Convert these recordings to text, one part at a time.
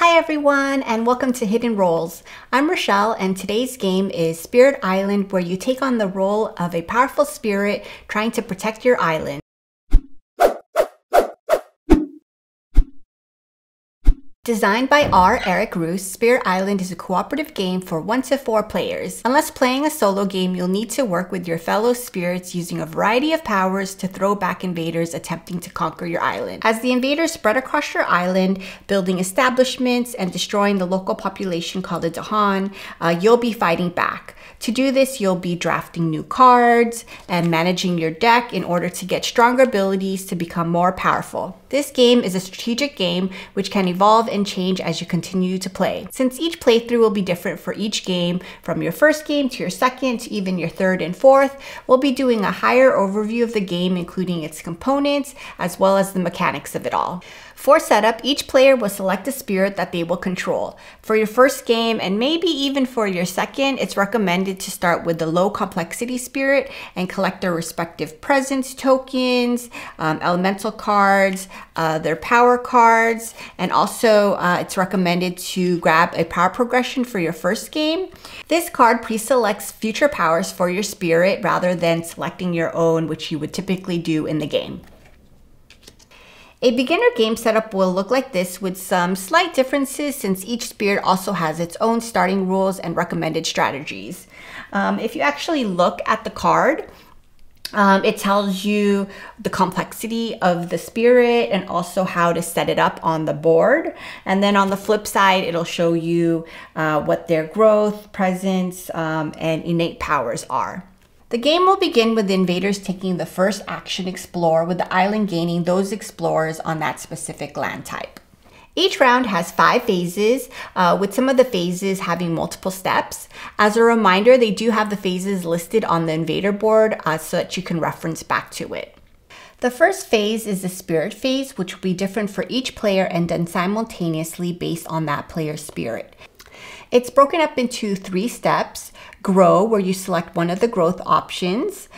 Hi everyone, and welcome to Hidden Roles. I'm Rochelle, and today's game is Spirit Island, where you take on the role of a powerful spirit trying to protect your island. Designed by R. Eric Roos, Spirit Island is a cooperative game for 1 to 4 players. Unless playing a solo game, you'll need to work with your fellow spirits using a variety of powers to throw back invaders attempting to conquer your island. As the invaders spread across your island, building establishments and destroying the local population called the Dahan, you'll be fighting back. To do this, you'll be drafting new cards and managing your deck in order to get stronger abilities to become more powerful. This game is a strategic game which can evolve and change as you continue to play. Since each playthrough will be different for each game, from your first game to your second to even your third and fourth, we'll be doing a higher overview of the game, including its components as well as the mechanics of it all. For setup, each player will select a spirit that they will control. For your first game, and maybe even for your second, it's recommended to start with the low complexity spirit and collect their respective presence tokens, elemental cards, their power cards, and also it's recommended to grab a power progression for your first game. This card pre-selects future powers for your spirit rather than selecting your own, which you would typically do in the game. A beginner game setup will look like this, with some slight differences since each spirit also has its own starting rules and recommended strategies. If you actually look at the card, it tells you the complexity of the spirit and also how to set it up on the board. And then on the flip side, it'll show you what their growth, presence, and innate powers are. The game will begin with the invaders taking the first action, explore, with the island gaining those explorers on that specific land type. Each round has 5 phases, with some of the phases having multiple steps. As a reminder, they do have the phases listed on the invader board so that you can reference back to it. The first phase is the spirit phase, which will be different for each player and done simultaneously based on that player's spirit. It's broken up into 3 steps. Grow, where you select one of the growth options.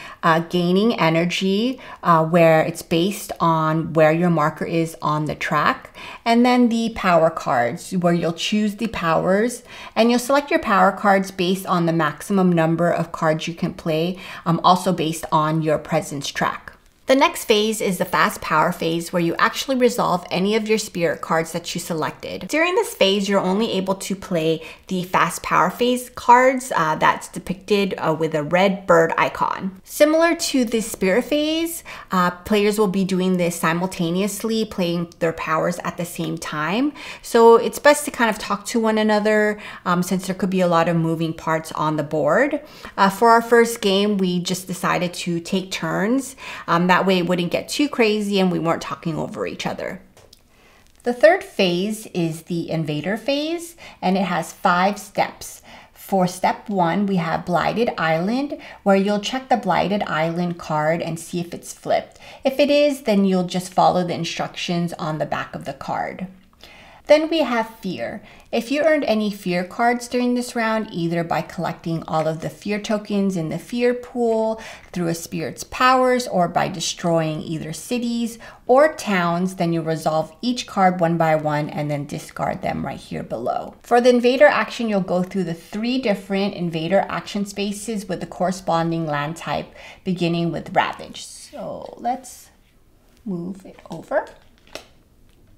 Gaining energy, where it's based on where your marker is on the track. And then the power cards, where you'll choose the powers and you'll select your power cards based on the maximum number of cards you can play, also based on your presence track. The next phase is the fast power phase, where you actually resolve any of your spirit cards that you selected. During this phase, you're only able to play the fast power phase cards that's depicted with a red bird icon. Similar to the spirit phase, players will be doing this simultaneously, playing their powers at the same time. So it's best to kind of talk to one another since there could be a lot of moving parts on the board. For our first game, we just decided to take turns. That way it wouldn't get too crazy and we weren't talking over each other. The third phase is the invader phase, and it has 5 steps. For step 1, we have Blighted Island, where you'll check the Blighted Island card and see if it's flipped. If it is, then you'll just follow the instructions on the back of the card. Then we have Fear. If you earned any Fear cards during this round, either by collecting all of the Fear tokens in the Fear pool through a spirit's powers, or by destroying either cities or towns, then you resolve each card one by one and then discard them right here below. For the invader action, you'll go through the 3 different invader action spaces with the corresponding land type, beginning with Ravage. So let's move it over.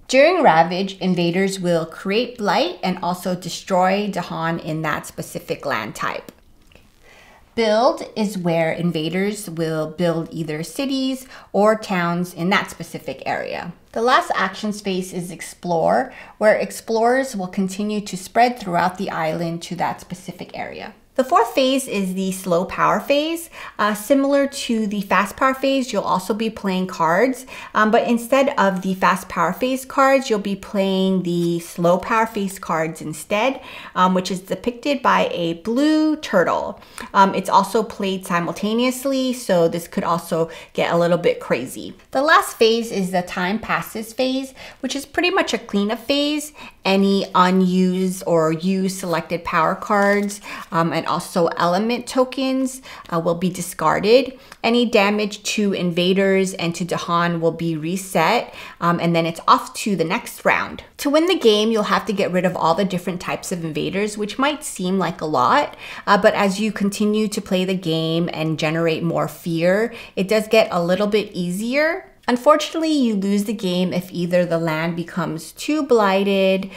During Ravage, invaders will create blight and also destroy Dahan in that specific land type. Build is where invaders will build either cities or towns in that specific area. The last action space is Explore, where explorers will continue to spread throughout the island to that specific area. The fourth phase is the slow power phase. Similar to the fast power phase, you'll also be playing cards, but instead of the fast power phase cards, you'll be playing the slow power phase cards instead, which is depicted by a blue turtle. It's also played simultaneously, so this could also get a little bit crazy. The last phase is the time passes phase, which is pretty much a cleanup phase. Any unused or used selected power cards and and also element tokens will be discarded. Any damage to invaders and to Dahan will be reset, and then it's off to the next round. To win the game, you'll have to get rid of all the different types of invaders, which might seem like a lot, but as you continue to play the game and generate more fear, it does get a little bit easier. Unfortunately, you lose the game if either the land becomes too blighted,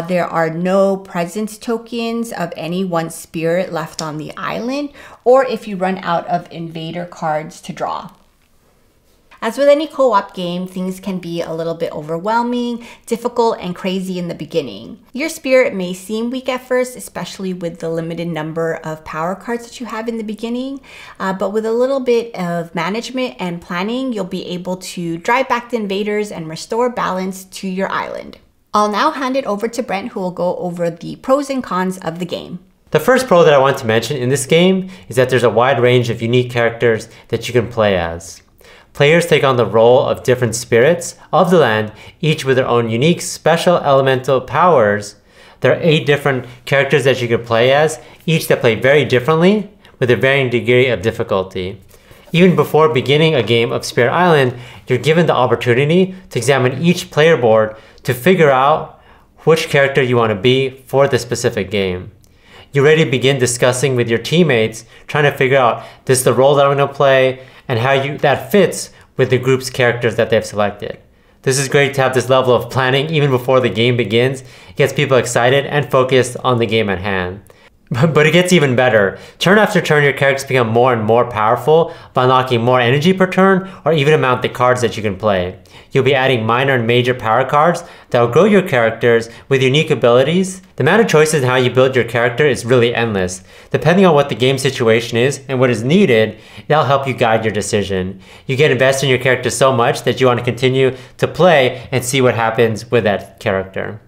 there are no presence tokens of any one spirit left on the island, or if you run out of invader cards to draw. As with any co-op game, things can be a little bit overwhelming, difficult, and crazy in the beginning. Your spirit may seem weak at first, especially with the limited number of power cards that you have in the beginning, but with a little bit of management and planning, you'll be able to drive back the invaders and restore balance to your island. I'll now hand it over to Brent, who will go over the pros and cons of the game. The first pro that I want to mention in this game is that there's a wide range of unique characters that you can play as. Players take on the role of different spirits of the land, each with their own unique special elemental powers. There are 8 different characters that you can play as, each that play very differently with a varying degree of difficulty. Even before beginning a game of Spirit Island, you're given the opportunity to examine each player board to figure out which character you want to be for the specific game. You ready to begin discussing with your teammates, trying to figure out this is the role that I'm going to play, and how that fits with the group's characters that they've selected. This is great to have this level of planning even before the game begins. It gets people excited and focused on the game at hand. But it gets even better. Turn after turn, your characters become more and more powerful by unlocking more energy per turn or even amount the cards that you can play. You'll be adding minor and major power cards that will grow your characters with unique abilities. The amount of choices in how you build your character is really endless. Depending on what the game situation is and what is needed, that'll help you guide your decision. You get invested in your character so much that you want to continue to play and see what happens with that character.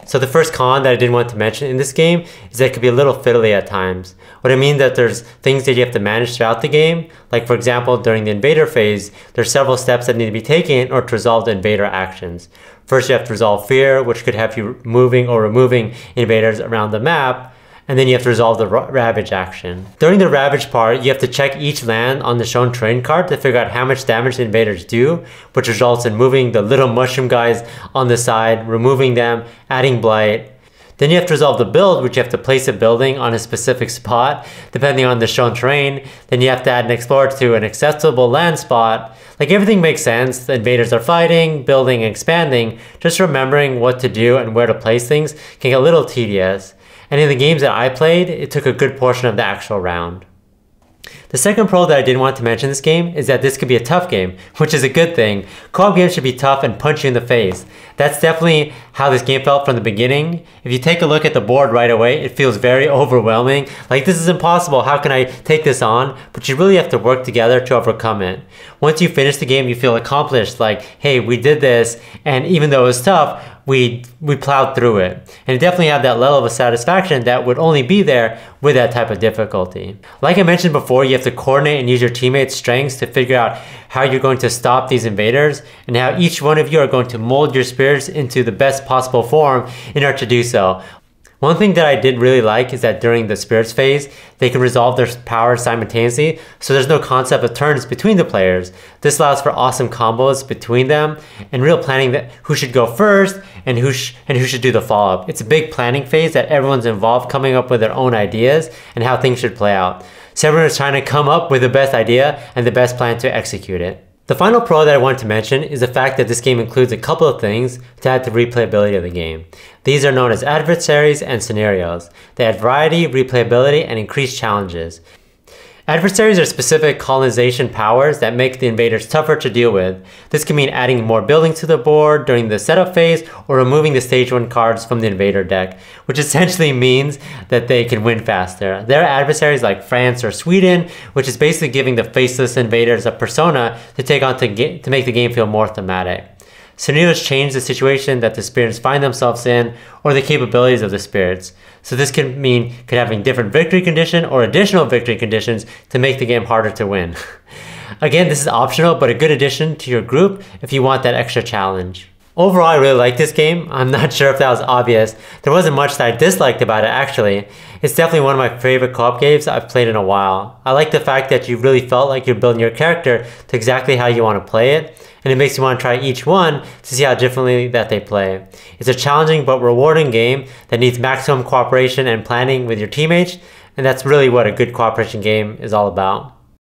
So the first con that I didn't want to mention in this game is that it could be a little fiddly at times. What I mean that there's things that you have to manage throughout the game. Like for example, during the invader phase, there's several steps that need to be taken in order to resolve the invader actions. First, you have to resolve fear, which could have you moving or removing invaders around the map. And then you have to resolve the ravage action. During the ravage part, you have to check each land on the shown terrain card to figure out how much damage the invaders do, which results in moving the little mushroom guys on the side, removing them, adding blight. Then you have to resolve the build, which you have to place a building on a specific spot, depending on the shown terrain. Then you have to add an explorer to an accessible land spot. Like everything makes sense, the invaders are fighting, building, and expanding. Just remembering what to do and where to place things can get a little tedious. And in the games that I played, it took a good portion of the actual round. The second pro that I didn't want to mention in this game is that this could be a tough game, which is a good thing. Co-op games should be tough and punch you in the face. That's definitely how this game felt from the beginning. If you take a look at the board right away, it feels very overwhelming. Like, this is impossible, how can I take this on? But you really have to work together to overcome it. Once you finish the game, you feel accomplished, like, hey, we did this, and even though it was tough, we plowed through it. And you definitely have that level of satisfaction that would only be there with that type of difficulty. Like I mentioned before, you have to coordinate and use your teammates' strengths to figure out how you're going to stop these invaders and how each one of you are going to mold your spirits into the best possible form in order to do so. One thing that I did really like is that during the spirits phase, they can resolve their powers simultaneously, so there's no concept of turns between the players. This allows for awesome combos between them and real planning that who should go first and who should do the follow-up. It's a big planning phase that everyone's involved, coming up with their own ideas and how things should play out. So everyone is trying to come up with the best idea and the best plan to execute it. The final pro that I want to mention is the fact that this game includes a couple of things to add to replayability of the game. These are known as adversaries and scenarios. They add variety, replayability, and increased challenges. Adversaries are specific colonization powers that make the invaders tougher to deal with. This can mean adding more buildings to the board during the setup phase or removing the stage 1 cards from the invader deck, which essentially means that they can win faster. There are adversaries like France or Sweden, which is basically giving the faceless invaders a persona to take on to make the game feel more thematic. Scenarios change the situation that the spirits find themselves in or the capabilities of the spirits. So this could mean having different victory condition or additional victory conditions to make the game harder to win. Again, this is optional, but a good addition to your group if you want that extra challenge. Overall, I really like this game. I'm not sure if that was obvious. There wasn't much that I disliked about it, actually. It's definitely one of my favorite co-op games I've played in a while. I like the fact that you really felt like you're building your character to exactly how you want to play it, and it makes you want to try each one to see how differently that they play. It's a challenging but rewarding game that needs maximum cooperation and planning with your teammates, and that's really what a good cooperation game is all about.